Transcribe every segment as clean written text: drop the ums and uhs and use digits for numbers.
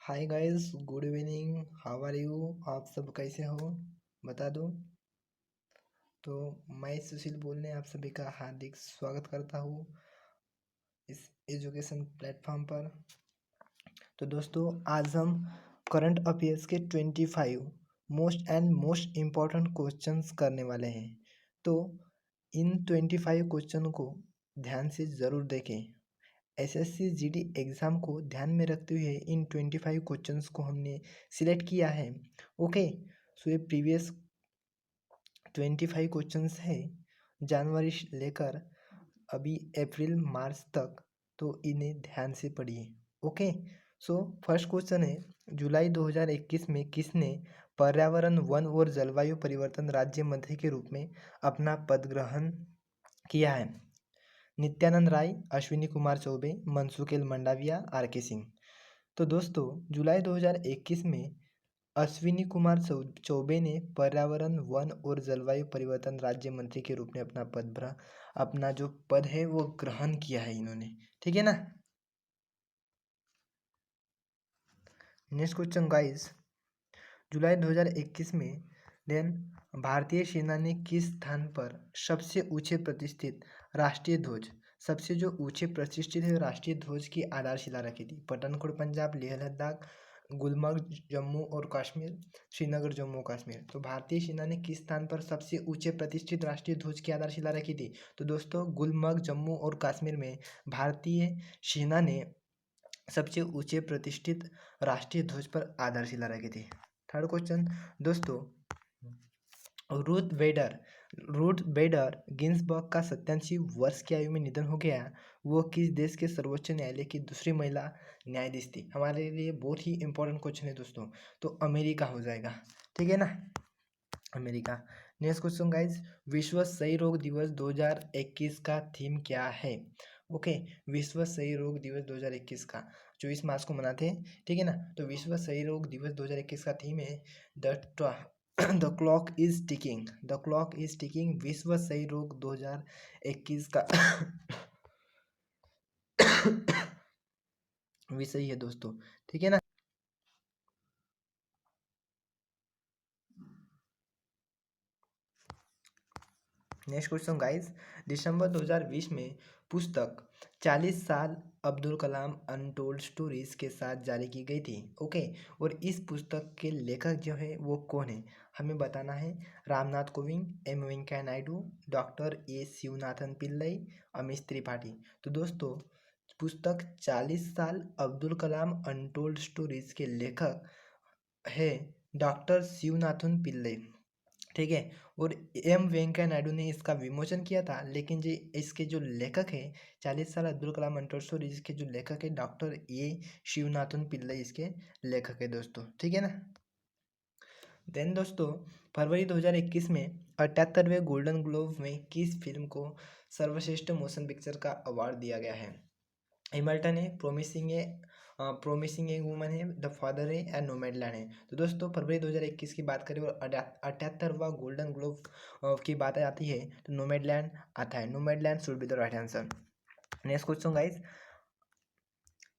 Hi guys, good evening. How are you? आप सब कैसे हो बता दो। तो मैं सुशील बोलने आप सभी का हार्दिक स्वागत करता हूँ इस एजुकेशन प्लेटफॉर्म पर। तो दोस्तों, आज हम करंट अफेयर्स के 25 मोस्ट इम्पॉर्टेंट क्वेश्चंस करने वाले हैं। तो इन 25 क्वेश्चन को ध्यान से ज़रूर देखें। एसएससी जीडी एग्ज़ाम को ध्यान में रखते हुए इन 25 क्वेश्चंस को हमने सिलेक्ट किया है। ओके, सो ये प्रीवियस 25 क्वेश्चंस है जनवरी से लेकर अभी अप्रैल मार्च तक, तो इन्हें ध्यान से पढ़िए। ओके, सो फर्स्ट क्वेश्चन है, जुलाई 2021 में किसने पर्यावरण, वन और जलवायु परिवर्तन राज्य मंत्री के रूप में अपना पद ग्रहण किया है? नित्यानंद राय, अश्विनी कुमार चौबे, मनसुखेल मंडाविया, आर के सिंह। तो दोस्तों, जुलाई 2021 में अश्विनी कुमार चौबे ने पर्यावरण, वन और जलवायु परिवर्तन राज्य मंत्री के रूप में अपना जो पद है वो ग्रहण किया है इन्होंने। ठीक है ना। नेक्स्ट क्वेश्चन गाइस, जुलाई 2021 में देन भारतीय सेना ने किस स्थान पर सबसे ऊंचे प्रतिष्ठित राष्ट्रीय ध्वज, सबसे जो ऊंचे प्रतिष्ठित है राष्ट्रीय ध्वज की आधारशिला रखी थी? पठानकोट पंजाब, लेह लद्दाख, गुलमर्ग जम्मू और कश्मीर, श्रीनगर जम्मू और कश्मीर। तो भारतीय सेना ने किस स्थान पर सबसे ऊंचे प्रतिष्ठित राष्ट्रीय ध्वज की आधारशिला रखी थी? तो दोस्तों, गुलमर्ग जम्मू और कश्मीर में भारतीय सेना ने सबसे ऊंचे प्रतिष्ठित राष्ट्रीय ध्वज पर आधारशिला रखी थी। थर्ड क्वेश्चन दोस्तों, रूथ बेडर गिन्सबर्ग का 87 वर्ष की आयु में निधन हो गया। वो किस देश के सर्वोच्च न्यायालय की दूसरी महिला न्यायाधीश थी? हमारे लिए बहुत ही इंपॉर्टेंट क्वेश्चन है दोस्तों। तो अमेरिका हो जाएगा। ठीक है ना, अमेरिका। नेक्स्ट क्वेश्चन गाइज, विश्व क्षय रोग दिवस 2021 का थीम क्या है? ओके, विश्व क्षय रोग दिवस 2021 का 24 मार्च को मनाते हैं। ठीक है ना। तो विश्व क्षय रोग दिवस 2021 का थीम है the clock is ticking. The clock is ticking विश्व क्षय रोग 2021 का विषय है दोस्तों। ठीक है ना। नेक्स्ट क्वेश्चन गाइस, दिसंबर 2020 में पुस्तक 40 साल अब्दुल कलाम अनटोल्ड स्टोरीज के साथ जारी की गई थी। ओके, और इस पुस्तक के लेखक जो है वो कौन है हमें बताना है। Ramnath Kovind, M Venkaiah Naidu, doctor A Sivanathan Pillai, Amish Tripathi. तो दोस्तों, पुस्तक 40 साल अब्दुल कलाम अनटोल्ड स्टोरीज के लेखक है डॉक्टर शिवनाथन पिल्लई। ठीक है, और एम वेंकैया नायडू ने इसका विमोचन किया था। लेकिन जो इसके जो लेखक हैं 40 साल अब्दुल कलाम अनटोल्ड स्टोरीज, इसके जो लेखक है डॉक्टर ए शिवनाथन पिल्लई इसके लेखक है दोस्तों। ठीक है ना। देन दोस्तों, फरवरी 2021 में 78वें गोल्डन ग्लोब में किस फिल्म को सर्वश्रेष्ठ मोशन पिक्चर का अवार्ड दिया गया है? हिमल्टन है, प्रोमिसिंग ए वुमन है, द फादर है, या नोमैडलैंड है। तो दोस्तों, फरवरी 2021 की बात करें और 78वां गोल्डन ग्लोब की बात आती है तो नोमैडलैंड आता है। Nomadland should be the right answer. Next question guys,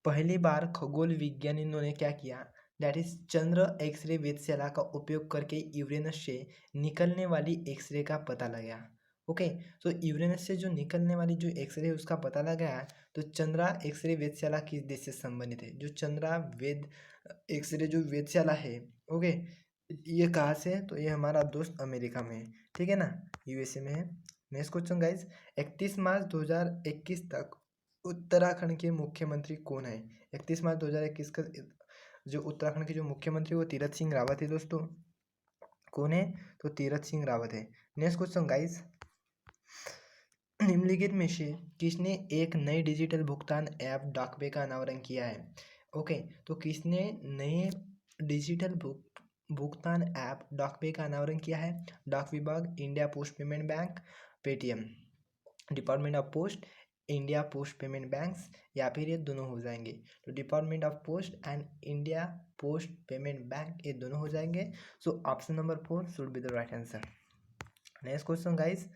पहली बार खगोल विज्ञानियों ने क्या किया? दैट इज चंद्र एक्सरे वेधशाला का उपयोग करके यूरेनस से निकलने वाली एक्सरे का पता लगाया। ओके, तो यूरेनस से जो निकलने वाली जो एक्सरे है उसका पता लगाया। तो चंद्रा एक्सरे वेधशाला किस देश से संबंधित है? जो चंद्रा वेद एक्सरे जो वेधशाला है, ओके, ये कहाँ से है? तो ये हमारा दोस्त अमेरिका में है। ठीक है ना, यूएसए में है। नेक्स्ट क्वेश्चन गाइज, 31 मार्च 2021 तक उत्तराखंड के मुख्यमंत्री कौन है? 31 मार्च 2021 का जो उत्तराखंड के जो मुख्यमंत्री वो तीरथ सिंह रावत है दोस्तों। कौन है? तो तीरथ सिंह रावत है। नेक्स्ट क्वेश्चन गाइस, निम्नलिखित में से किसने एक नई डिजिटल भुगतान ऐप डाकबे का अनावरण किया है? ओके, तो किसने नए डिजिटल भुगतान ऐप डाकबे का अनावरण किया है? डाक विभाग, India post payment bank, Paytm, department of post, India post payment banks, या फिर ये दोनों हो जाएंगे। तो department of post and India post payment bank ये दोनों हो जाएंगे। So option number 4 should be the right answer. Next question guys,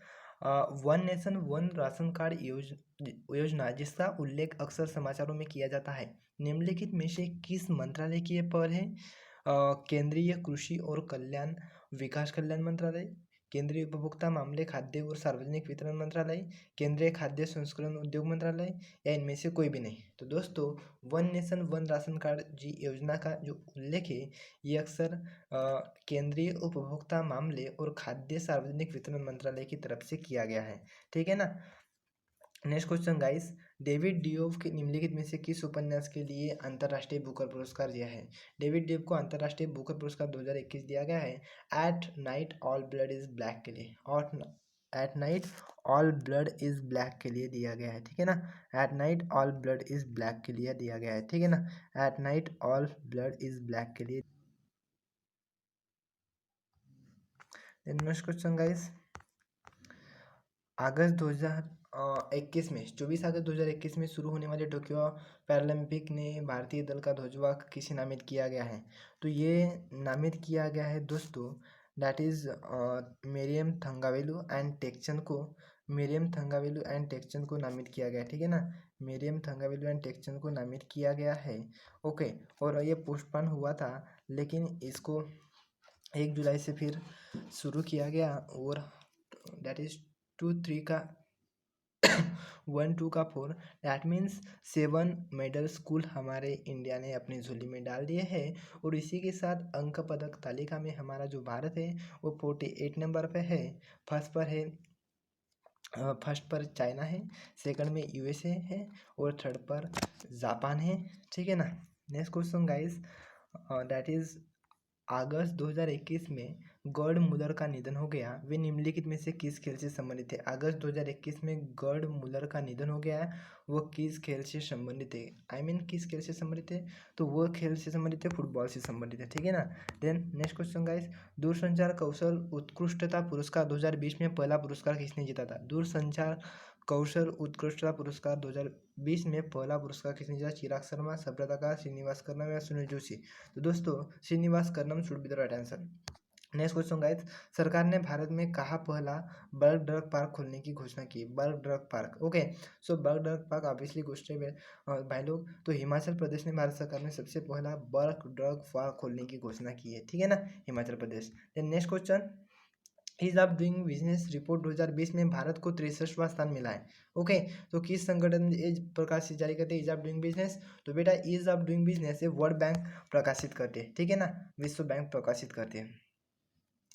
one nation one ration card योजना जिसका उल्लेख अक्सर समाचारों में किया जाता है, निम्नलिखित में से किस मंत्रालय की यह पहल है? केंद्रीय कृषि और कल्याण विकास कल्याण मंत्रालय, केंद्रीय उपभोक्ता मामले खाद्य और सार्वजनिक वितरण मंत्रालय, केंद्रीय खाद्य संस्करण उद्योग मंत्रालय, या इनमें से कोई भी नहीं। तो दोस्तों, one nation one ration card जी योजना का जो उल्लेख है ये अक्सर केंद्रीय उपभोक्ता मामले और खाद्य सार्वजनिक वितरण मंत्रालय की तरफ से किया गया है। ठीक है ना। नेक्स्ट क्वेश्चन गाइस, डेविड डियोव के निम्नलिखित में से किस उपन्यास के लिए अंतर्राष्ट्रीय बुकर पुरस्कार दिया है? डेविड डियोव को अंतर्राष्ट्रीय बुकर पुरस्कार 2021 दिया गया है at night all blood is black के लिए, और at night all blood is black के लिए दिया गया है। ठीक है ना, at night all blood is black के लिए दिया गया है। ठीक है ना, at night all blood is black के लिए। नेक्स्ट क्वेश्चन गाइस, अगस्त 2021 में 24 अगस्त 2021 में शुरू होने वाले टोक्यो पैरालंपिक ने भारतीय दल का ध्वजवाहक किसे नामित किया गया है? तो ये नामित किया गया है दोस्तों, that is मेरियम Thangavelu and Tekchand को, मेरियम थंगावेलु एंड टेकचंद को नामित किया गया है। ठीक है ना, मेरियम थंगावेलु एंड टेकचंद को नामित किया गया है। ओके, और ये पोस्टपोन हुआ था, लेकिन इसको 1 जुलाई से फिर शुरू किया गया, और दैट इज 2-3 का 1-2 का 4, दैट मीन्स 7 मेडल्स कुल हमारे इंडिया ने अपनी झोली में डाल दिए हैं। और इसी के साथ अंक पदक तालिका में हमारा जो भारत है वो 48 नंबर पे है। फर्स्ट पर चाइना है, सेकंड में यूएसए है, और थर्ड पर जापान है। ठीक है ना। Next question guys, that is अगस्त 2021 में गर्ड मुलर का निधन हो गया, वे निम्नलिखित में से किस खेल से संबंधित है? अगस्त 2021 में गर्ड मुलर का निधन हो गया है, वो किस खेल से संबंधित है? किस खेल से संबंधित है? तो वो खेल से संबंधित है, फुटबॉल से संबंधित है। ठीक है ना। देन नेक्स्ट क्वेश्चन गाइस, दूरसंचार कौशल उत्कृष्टता पुरस्कार 2020 में पहला पुरस्कार किसने जीता था? दूरसंचार कौशल उत्कृष्टता पुरस्कार 2020 में पहला पुरस्कार किसने जीता? चिराग शर्मा, सब्रता का, श्रीनिवास कर्णम या सुनील जोशी? तो दोस्तों, Srinivas Karnam should be the right answer. Next question guys, सरकार ने भारत में कहाँ पहला बल्क ड्रग पार्क खोलने की घोषणा की? Bulk drug park, okay. सो बल्क ड्रग पार्क ऑब्वियसली भाई लोग, तो हिमाचल प्रदेश में भारत सरकार ने सबसे पहला बल्क ड्रग पार्क खोलने की घोषणा की है। ठीक है ना, Himachal Pradesh. Then next question, ease of doing business report 2020 में भारत को 63वां स्थान मिला है। ओके, तो किस संगठन ने इस प्रकाशित जारी करते हैं ईज ऑफ डूइंग बिजनेस? तो बेटा ease of doing business World Bank प्रकाशित करते हैं। ठीक है ना, विश्व बैंक प्रकाशित करते हैं।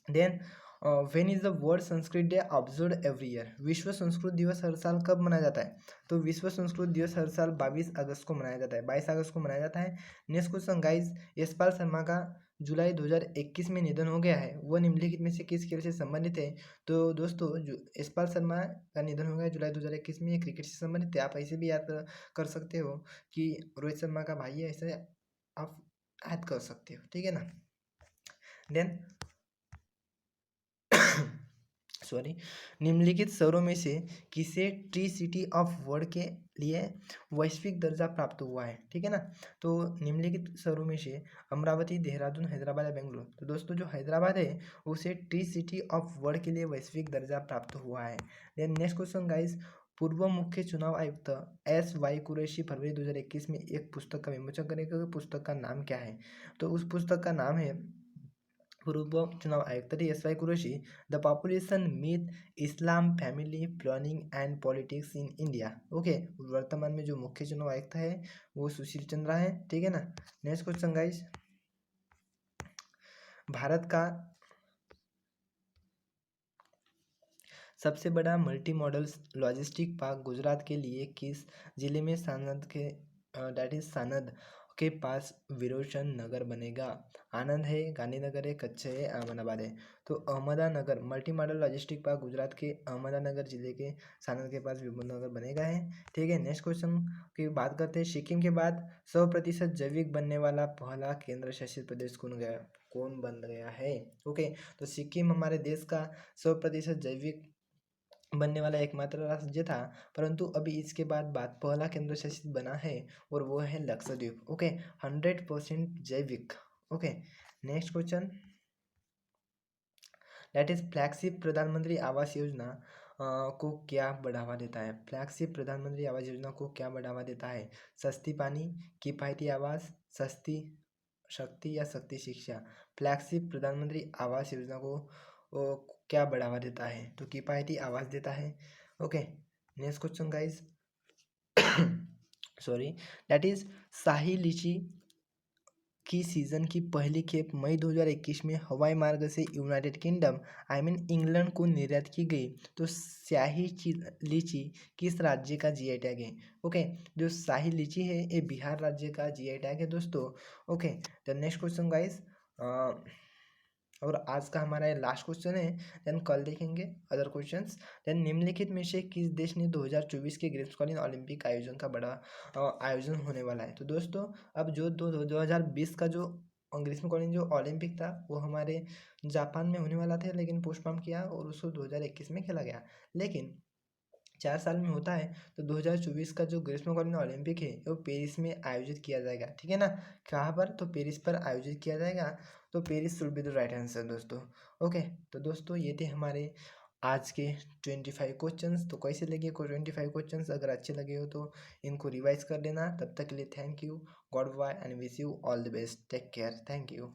Then when is the World Sanskrit Day observe every year? विश्व संस्कृत दिवस हर साल कब मनाया जाता है? तो विश्व संस्कृत दिवस हर साल 22 अगस्त को मनाया जाता है, 22 अगस्त को मनाया जाता है। Next question guys, Yashpal Sharma का जुलाई 2021 में निधन हो गया है, वह निम्नलिखित में से किस खेल से संबंधित है? तो दोस्तों, जो यशपाल शर्मा का निधन हो गया जुलाई 2021 में, ये क्रिकेट से संबंधित है। आप ऐसे भी याद कर सकते हो कि रोहित शर्मा का भाई है, ऐसे आप याद कर सकते हो। ठीक है ना। देन सॉरी, निम्नलिखित शहरों में से किसे ट्री सिटी ऑफ वर्ल्ड के लिए वैश्विक दर्जा प्राप्त हुआ है? ठीक है ना। तो निम्नलिखित शहरों में से अमरावती, देहरादून, हैदराबाद या बेंगलुरु? तो दोस्तों, जो हैदराबाद है उसे ट्री सिटी ऑफ वर्ल्ड के लिए वैश्विक दर्जा प्राप्त हुआ है। देन नेक्स्ट क्वेश्चन गाइस, पूर्व मुख्य चुनाव आयुक्त SY कुरैशी फरवरी 2021 में एक पुस्तक का विमोचन करेंगे, पुस्तक का नाम क्या है? तो उस पुस्तक का नाम है पूर्व चुनाव आयुक्त SY Qureshi, the population myth, Islam, family planning and politics in India. Okay, वर्तमान में जो मुख्य चुनाव आयुक्त है वो सुशील चंद्रा है। ठीक है ना। नेक्स्ट क्वेश्चन गाइस, भारत का सबसे बड़ा multi modal logistic park Gujarat के लिए किस जिले में सानंद के दैट इज सानंद के पास विरोचन नगर बनेगा? आनंद है, गांधीनगर है, कच्छ है, अहमदाबाद है? तो Ahmednagar multi modal logistic park Gujarat के अहमदानगर जिले के सानंद के पास विरोचन नगर बनेगा है। ठीक है। नेक्स्ट क्वेश्चन की बात करते हैं, सिक्किम के बाद 100% जैविक बनने वाला पहला केंद्र शासित प्रदेश कौन बन गया है? ओके, तो सिक्किम हमारे देश का 100% जैविक बनने वाला एकमात्र राज्य था, परंतु अभी इसके बाद पहला केंद्र शासित बना है, और वो है लक्षद्वीप। ओके, 100% जैविक। Okay, next question, that is flagship प्रधानमंत्री आवास योजना को क्या बढ़ावा देता है? फ्लैगशिप प्रधानमंत्री आवास योजना को क्या बढ़ावा देता है? सस्ती पानी, किफ़ायती आवास, सस्ती शक्ति या शक्ति शिक्षा? फ्लैगशिप प्रधानमंत्री आवास योजना को क्या बढ़ावा देता है? तो किफ़ायती आवास देता है। Okay, next question guys. Sorry, that is शाही लीची की सीज़न की पहली खेप मई 2021 में हवाई मार्ग से यूनाइटेड किंगडम इंग्लैंड को निर्यात की गई। तो लीची किस राज्य का जीआई टैग है? ओके, जो शाही लीची है ये बिहार राज्य का जीआई टैग है दोस्तों। Okay, the next question guys, और आज का हमारा ये लास्ट क्वेश्चन है, देन कल देखेंगे अदर क्वेश्चंस। देन निम्नलिखित में से किस देश ने 2024 के ग्रीष्मकालीन ओलंपिक आयोजन का बड़ा आयोजन होने वाला है? तो दोस्तों अब जो 2020 का जो ग्रीष्मकालीन जो ओलंपिक था वो हमारे जापान में होने वाला था, लेकिन पोस्टपोन किया और उसको 2021 में खेला गया। लेकिन 4 साल में होता है, तो 2024 का जो ग्रीष्मकालीन ओलंपिक है वो पेरिस में आयोजित किया जाएगा। ठीक है ना? कहाँ पर? तो पेरिस पर आयोजित किया जाएगा। तो Paris should be the right answer दोस्तों। ओके, तो दोस्तों ये थे हमारे आज के 25 क्वेश्चंस। तो कैसे लगे को 25 क्वेश्चंस? अगर अच्छे लगे हो तो इनको रिवाइज कर लेना। तब तक के लिए thank you, goodbye and wish you all the best, take care, thank you.